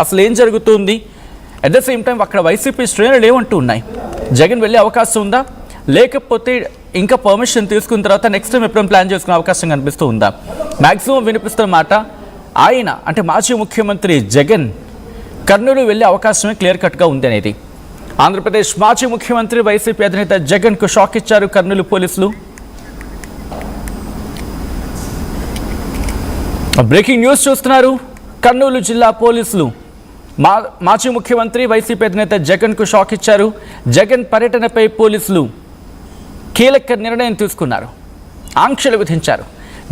అసలు ఏం జరుగుతుంది? అట్ ద సేమ్ టైం అక్కడ వైసీపీ శ్రేణులు ఏమంటూ ఉన్నాయి? జగన్ వెళ్ళే అవకాశం ఉందా, లేకపోతే ఇంకా పర్మిషన్ తీసుకున్న తర్వాత నెక్స్ట్ టైం ఎప్పుడైనా ప్లాన్ చేసుకునే అవకాశం కనిపిస్తూ ఉందా? మ్యాక్సిమం వినిపిస్తున్న మాట ఆయన అంటే మాజీ ముఖ్యమంత్రి జగన్ కర్నూలు వెళ్ళే అవకాశమే క్లియర్ కట్గా ఉంది అనేది. ఆంధ్రప్రదేశ్ మాజీ ముఖ్యమంత్రి వైసీపీ అధినేత జగన్కు షాక్ ఇచ్చారు కర్నూలు పోలీసులు. బ్రేకింగ్ న్యూస్ చూస్తున్నారు. కర్నూలు జిల్లా పోలీసులు మాజీ ముఖ్యమంత్రి వైసీపీ అధినేత జగన్కు షాక్ ఇచ్చారు. జగన్ పర్యటనపై పోలీసులు కీలక నిర్ణయం తీసుకున్నారు. ఆంక్షలు విధించారు.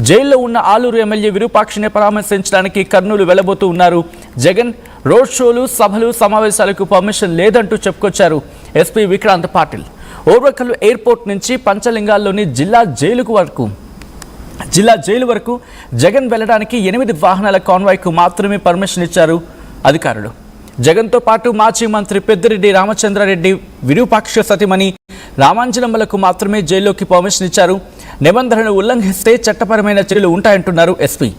జైల్లో ఉన్న ఆలూరు ఎమ్మెల్యే విరూపాక్షిని పరామర్శించడానికి కర్నూలు వెళ్లబోతూ ఉన్నారు జగన్. రోడ్ షోలు, సభలు, సమావేశాలకు పర్మిషన్ లేదంటూ చెప్పుకొచ్చారు ఎస్పీ విక్రాంత్ పాటిల్. ఓర్వకల్లు ఎయిర్పోర్ట్ నుంచి పంచలింగాల్లోని జిల్లా జైలు వరకు జగన్ వెళ్లడానికి 8 వాహనాల కాన్వాయ్కు మాత్రమే పర్మిషన్ ఇచ్చారు అధికారులు. జగన్తో పాటు మాజీ మంత్రి పెద్దిరెడ్డి రామచంద్రారెడ్డి, విరూపాక్ష సతీమణి రామాంజనమ్మలకు మాత్రమే జైల్లోకి పర్మిషన్ ఇచ్చారు. నిబంధనలు ఉల్లంఘిస్తే చట్టపరమైన చర్యలు ఉంటాయంటున్నారు ఎస్పీ.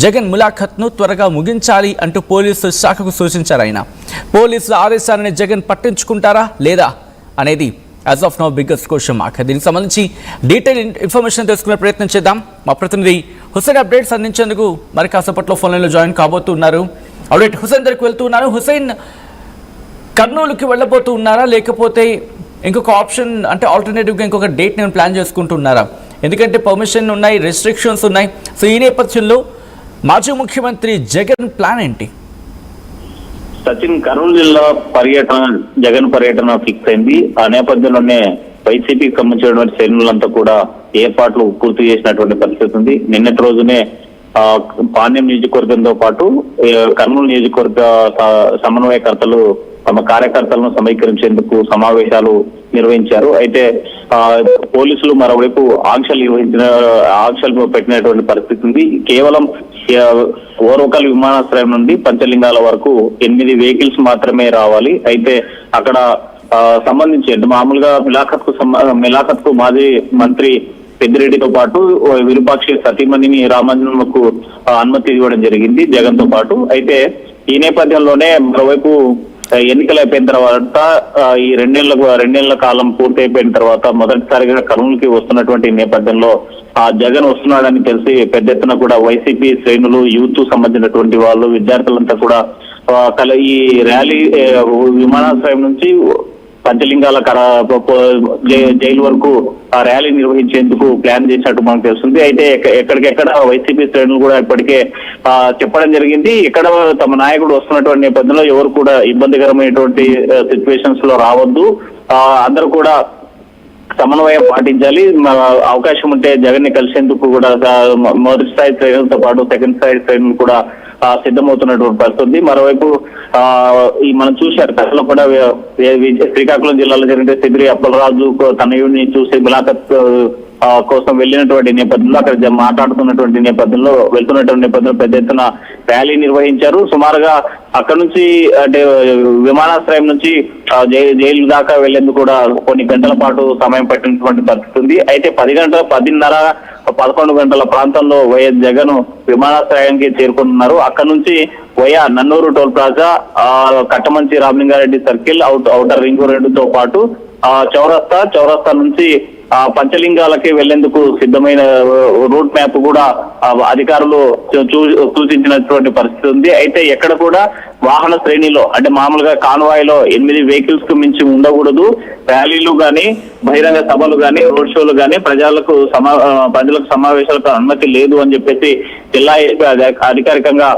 జగన్ ములాఖత్ను త్వరగా ముగించాలి అంటూ పోలీసు శాఖకు సూచించారు ఆయన. పోలీసుల ఆదేశాలను జగన్ పట్టించుకుంటారా లేదా అనేది as of now biggest question mark. దీనికి సంబంధించి డీటెయిల్ ఇన్ఫర్మేషన్ తెలుసుకునే ప్రయత్నం చేద్దాం. మా ప్రతినిధి హుసేన్ అప్డేట్స్ అందించేందుకు మరి కాసేపట్లో ఫోన్ లైన్లో జాయిన్ కాబోతున్నారు. ఆల్రెడీ హుసేన్ దగ్గరికి వెళ్తూ ఉన్నారు. హుసేన్, కర్నూలుకి వెళ్ళబోతూ ఉన్నారా, లేకపోతే ఇంకొక ఆప్షన్ అంటే ఆల్టర్నేటివ్గా ఇంకొక డేట్ నేను ప్లాన్ చేసుకుంటున్నారా? ఎందుకంటే పర్మిషన్ ఉన్నాయి, రెస్ట్రిక్షన్స్ ఉన్నాయి. సో ఈ నేపథ్యంలో మాజీ ముఖ్యమంత్రి జగన్ ప్లాన్ ఏంటి? సచిన్, కర్నూలు జిల్లా జగన్ పర్యటన ఫిక్స్ అయింది. ఆ నేపథ్యంలోనే వైసీపీకి సంబంధించినటువంటి శ్రేణులంతా కూడా ఏర్పాట్లు పూర్తి చేసినటువంటి పరిస్థితి ఉంది. నిన్నటి రోజునే పాణ్యం నియోజకవర్గంతో పాటు కర్నూలు నియోజకవర్గ సమన్వయకర్తలు తమ కార్యకర్తలను సమీకరించేందుకు సమావేశాలు నిర్వహించారు. అయితే పోలీసులు మరోవైపు ఆంక్షలు పెట్టినటువంటి పరిస్థితి ఉంది. కేవలం ఓర్వకల్ విమానాశ్రయం నుండి పంచలింగాల వరకు 8 వెహికల్స్ మాత్రమే రావాలి. అయితే అక్కడ సంబంధించి మామూలుగా మిలాఖత్కు మాజీ మంత్రి పెద్దిరెడ్డితో పాటు విరూపాక్షి సతీమణిని రామాంజనమ్మకు అనుమతి ఇవ్వడం జరిగింది జగన్ తో పాటు. అయితే ఈ నేపథ్యంలోనే మరోవైపు ఎన్నికలు అయిపోయిన తర్వాత ఈ రెండేళ్ల కాలం పూర్తి అయిపోయిన తర్వాత మొదటిసారిగా కర్నూలుకి వస్తున్నటువంటి నేపథ్యంలో జగన్ వస్తున్నాడని తెలిసి పెద్ద ఎత్తున కూడా వైసీపీ శ్రేణులు, యూత్ సంబంధించినటువంటి వాళ్ళు, విద్యార్థులంతా కూడా ఈ ర్యాలీ విమానాశ్రయం నుంచి పంచలింగాల జైలు వరకు ఆ ర్యాలీ నిర్వహించేందుకు ప్లాన్ చేసినట్టు మనకు తెలుస్తుంది. అయితే ఎక్కడికెక్కడ వైసీపీ శ్రేణులు కూడా ఇప్పటికే చెప్పడం జరిగింది. ఇక్కడ తమ నాయకుడు వస్తున్నటువంటి నేపథ్యంలో ఎవరు కూడా ఇబ్బందికరమైనటువంటి సిచ్యువేషన్స్ లో రావద్దు, అందరూ కూడా సమన్వయం పాటించాలి. అవకాశం ఉంటే జగన్ ని కలిసేందుకు కూడా మొదటి స్థాయి శ్రేణులతో పాటు సెకండ్ స్థాయి శ్రేణులు కూడా సిద్ధమవుతున్నటువంటి పరిస్థితి. మరోవైపు మనం చూశారు గతంలో కూడా శ్రీకాకుళం జిల్లాలో జరిగితే సిద్రి అప్పలరాజు తనయుడిని చూసి ములాఖత్ కోసం వెళ్ళినటువంటి నేపథ్యంలో అక్కడ మాట్లాడుతున్నటువంటి నేపథ్యంలో వెళ్తున్నటువంటి నేపథ్యంలో పెద్ద ఎత్తున ర్యాలీ నిర్వహించారు. సుమారుగా అక్కడ నుంచి అంటే విమానాశ్రయం నుంచి జైలు దాకా వెళ్లేందుకు కూడా కొన్ని గంటల పాటు సమయం పట్టినటువంటి పరిస్థితి ఉంది. అయితే 10:30, 11 గంటల ప్రాంతంలో వైఎస్ జగన్ విమానాశ్రయానికి చేరుకుంటున్నారు. అక్కడ నుంచి via Nannur toll plaza, Kattamanchi Ramalinga Reddy circle, outer ring రోడ్డుతో పాటు చౌరస్తా నుంచి పంచలింగాలకి వెళ్లేందుకు సిద్ధమైన రూట్ మ్యాప్ కూడా అధికారులు సూచించినటువంటి పరిస్థితి ఉంది. అయితే ఎక్కడ కూడా వాహన శ్రేణిలో అంటే మామూలుగా కాన్వాయ్లో 8 వెహికల్స్ కు మించి ఉండకూడదు. ర్యాలీలు గాని, బహిరంగ సభలు గాని, రోడ్ షోలు గాని, ప్రజలకు సమావేశాలకు అనుమతి లేదు అని చెప్పేసి జిల్లా అధికారికంగా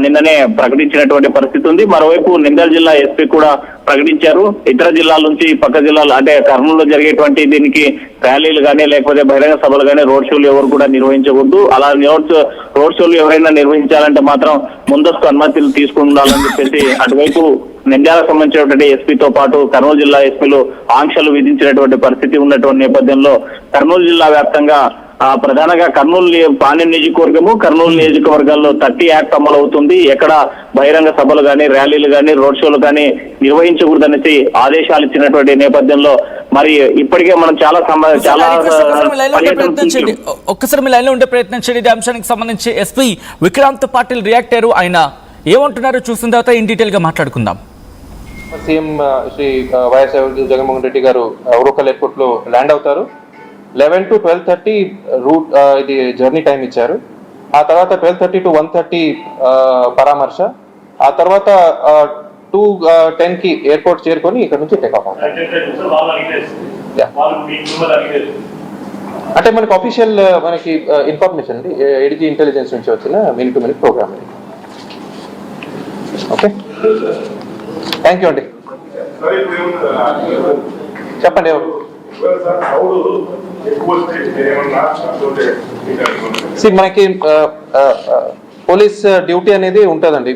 నిన్ననే ప్రకటించినటువంటి పరిస్థితి ఉంది. మరోవైపు నంద్యాల జిల్లా ఎస్పీ కూడా ప్రకటించారు. ఇతర జిల్లాల నుంచి పక్క జిల్లాలు అంటే కర్నూలులో జరిగేటువంటి దీనికి ర్యాలీలు కానీ, లేకపోతే బహిరంగ సభలు కానీ, రోడ్ షోలు ఎవరు కూడా నిర్వహించకూడదు. అలా రోడ్ షోలు ఎవరైనా నిర్వహించాలంటే మాత్రం ముందస్తు అనుమతులు తీసుకుండాలని చెప్పేసి అటువైపు నంద్యాలకు సంబంధించినటువంటి ఎస్పీతో పాటు కర్నూలు జిల్లా ఎస్పీలు ఆంక్షలు విధించినటువంటి పరిస్థితి ఉన్నటువంటి నేపథ్యంలో కర్నూలు జిల్లా వ్యాప్తంగా ప్రధానంగా పాణ్యం నియోజకవర్గము, కర్నూలు నియోజకవర్గాల్లో 30 యాక్ట్ అమలు అవుతుంది. ఎక్కడ బహిరంగ సభలు కానీ, ర్యాలీలు కానీ, రోడ్ షోలు కానీ నిర్వహించకూడదనేసి ఆదేశాలు ఇచ్చినటువంటి నేపథ్యంలో మరి ఇప్పటికే మనం ఒక్కసారి మీ లైన్ లో ఉండే ప్రయత్నం చేయండి. అంశానికి సంబంధించి ఎస్పీ విక్రాంత్ పాటిల్ రియాక్ట్ అయ్యారు. ఆయన ఏమంటున్నారో చూసిన తర్వాత ఇన్ డీటెయిల్గా మాట్లాడుకుందాం. సీఎం శ్రీ వైఎస్ జగన్మోహన్ రెడ్డి గారు ఉరవకల్ ఎయిర్పోర్ట్ లో ల్యాండ్ అవుతారు. 11 to 12:30 రూట్ ఇది జర్నీ టైం ఇచ్చారు. ఆ తర్వాత 12:30 to 1:30 పరామర్శ. ఆ తర్వాత 2:10 కి ఎయిర్పోర్ట్ చేరుకొని ఇక్కడ నుంచి టేక్ ఆఫ్ అవుతారు. అంటే మనకి అఫీషియల్ మనకి ఇన్ఫర్మేషన్ అండి, ఏడీజీ ఇంటెలిజెన్స్ నుంచి వచ్చిన మినిట్ టు మినిట్ ప్రోగ్రామ్ ఇది. ఓకే, థ్యాంక్ యూ అండి. చెప్పండి ఎవరు మనకి పోలీస్ డ్యూటీ అనేది ఉంటుందండి,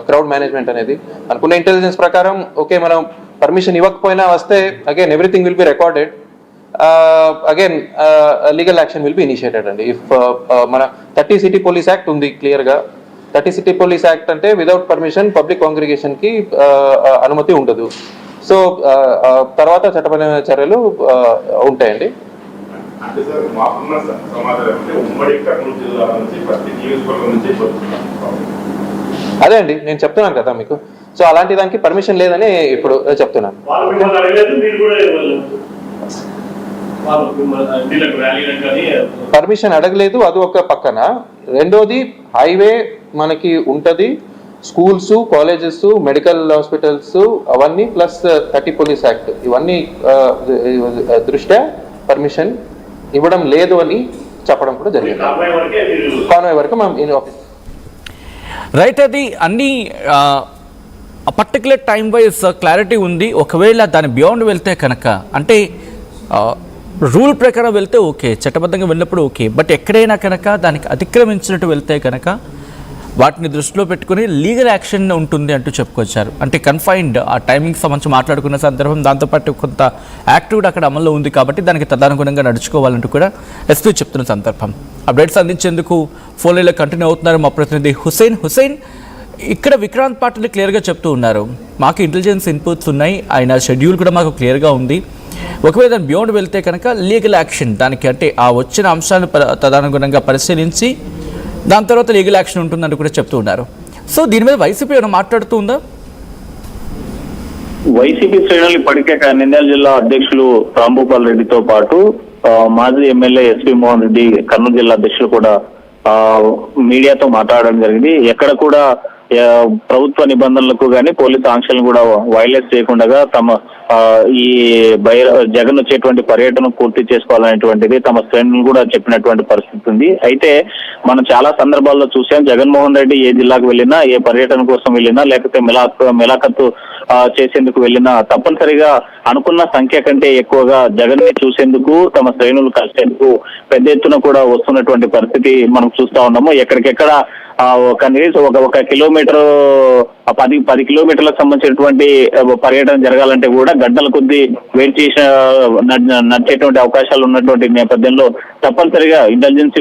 క్రౌడ్ మేనేజ్మెంట్ అనేది. అనుకున్న ఇంటెలిజెన్స్ ప్రకారం ఓకే, మనం పర్మిషన్ ఇవ్వకపోయినా వస్తే again everything will be recorded, again legal action will be initiated అండి. ఇఫ్ మన 30 సిటీ పోలీస్ యాక్ట్ ఉంది క్లియర్గా. 30 సిటీ పోలీస్ యాక్ట్ అంటే వితౌట్ పర్మిషన్ పబ్లిక్ కాంగ్రిగేషన్ కి అనుమతి ఉండదు. సో తర్వాత చట్టపరమైన చర్యలు ఉంటాయండి. అదే అండి నేను చెప్తున్నాను కదా మీకు. సో అలాంటి దానికి పర్మిషన్ లేదని ఇప్పుడు చెప్తున్నాను. పర్మిషన్ అడగలేదు, అది ఒక పక్కన. రెండోది హైవే మనకి ఉంటది, స్కూల్స్, కాలేజెస్, మెడికల్ హాస్పిటల్స్ అవన్నీ ప్లస్ 30 పోలీస్ యాక్ట్ ఇవన్నీ దృష్ట్యా పర్మిషన్ ఇవ్వడం లేదు అని చెప్పడం కూడా జరిగింది. కాన్వాయ్ వరకు మనం ఆఫీస్ రైట్. అది అన్ని పర్టికులర్ టైం వైజ్ క్లారిటీ ఉంది. ఒకవేళ దాని బియాండ్ వెళ్తే కనుక అంటే రూల్ ప్రకారం వెళ్తే ఓకే, చట్టబద్ధంగా వెళ్ళినప్పుడు ఓకే. బట్ ఎక్కడైనా కనుక దానికి అతిక్రమించినట్టు వెళ్తే కనుక వాటిని దృష్టిలో పెట్టుకుని లీగల్ యాక్షన్ ఉంటుంది అంటూ చెప్పుకొచ్చారు. అంటే కన్ఫైన్డ్ ఆ టైమింగ్ సంబంధించి మాట్లాడుకున్న సందర్భం, దాంతోపాటు కొంత యాక్ట్ కూడా అక్కడ అమల్లో ఉంది కాబట్టి దానికి తదనుగుణంగా నడుచుకోవాలంటూ కూడా ఎస్పీ చెప్తున్న సందర్భం. అప్డేట్స్ అందించేందుకు ఫోన్లో కంటిన్యూ అవుతున్నారు మా ప్రతినిధి హుసేన్. ఇక్కడ విక్రాంత్ పాటిల్ క్లియర్గా చెప్తూ ఉన్నారు, మాకు ఇంటెలిజెన్స్ ఇన్పుట్స్ ఉన్నాయి, ఆయన షెడ్యూల్ కూడా మాకు క్లియర్గా ఉంది. ఒకవేళ దాని బియాండ్ వెళ్తే కనుక లీగల్ యాక్షన్ దానికి అంటే ఆ వచ్చిన అంశాలను తదనుగుణంగా పరిశీలించి దాని తర్వాత లీగల్ యాక్షన్ ఉంటుందని కూడా చెప్తూ ఉన్నారు. సో దీని మీద వైసీపీ ఏమైనా మాట్లాడుతూ ఉందా? వైసీపీ శ్రేణులు ఇప్పటికే నంద్యాల జిల్లా అధ్యక్షులు రాంభూపాల్ రెడ్డితో పాటు మాజీ ఎమ్మెల్యే ఎస్పీ మోహన్ రెడ్డి కర్నూలు జిల్లా అధ్యక్షులు కూడా మీడియాతో మాట్లాడడం జరిగింది. ఎక్కడ కూడా ప్రభుత్వ నిబంధనలకు కానీ పోలీసు ఆంక్షలను కూడా వైలేట్ చేయకుండా తమ ఈ జగన్ వచ్చేటువంటి పర్యటన పూర్తి చేసుకోవాలనేటువంటిది తమ శ్రేణులు కూడా చెప్పినటువంటి పరిస్థితి ఉంది. అయితే మనం చాలా సందర్భాల్లో చూసాం, జగన్మోహన్ రెడ్డి ఏ జిల్లాకు వెళ్ళినా, ఏ పర్యటన కోసం వెళ్ళినా, లేకపోతే మిలాఖత్తు చేసేందుకు వెళ్ళినా తప్పనిసరిగా అనుకున్న సంఖ్య కంటే ఎక్కువగా జగన్ ని చూసేందుకు తమ శ్రేణులు కలిసేందుకు పెద్ద ఎత్తున కూడా వస్తున్నటువంటి పరిస్థితి మనం చూస్తా ఉన్నాము. ఎక్కడికెక్కడ కనీసం ఒక కిలోమీటర్ 10 కిలోమీటర్లకు సంబంధించినటువంటి పర్యటన జరగాలంటే కూడా గంటల కొద్దీ వెయిట్ చేసిన నడిచేటువంటి అవకాశాలు ఉన్నటువంటి నేపథ్యంలో తప్పనిసరిగా ఇంటెలిజెన్స్